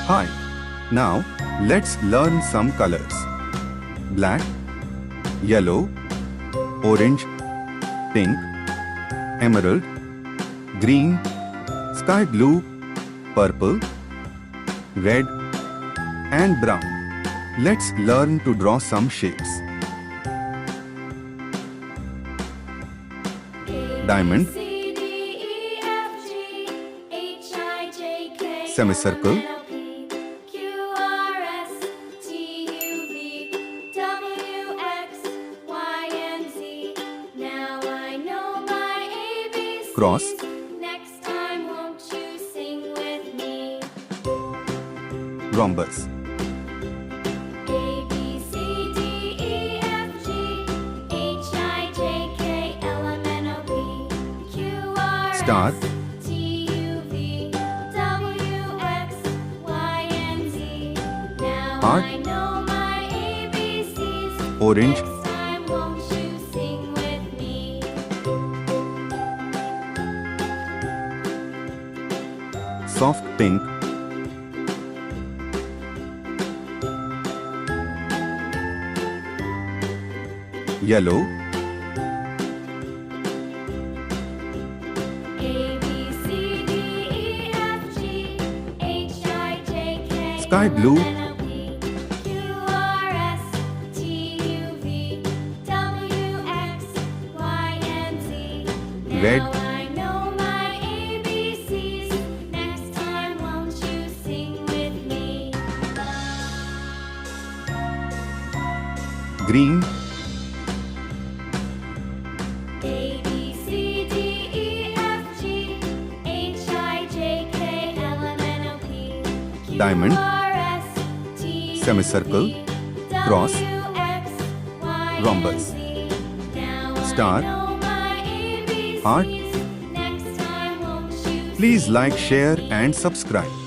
Hi. Now, let's learn some colors. Black, yellow, orange, pink, emerald, green, sky blue, purple, red, and brown. Let's learn to draw some shapes. Diamond, semicircle, cross, rhombus, star, heart, orange, soft pink, yellow, sky blue, red, green, diamond, semicircle, cross, rhombus, star, heart. Please like, share and subscribe.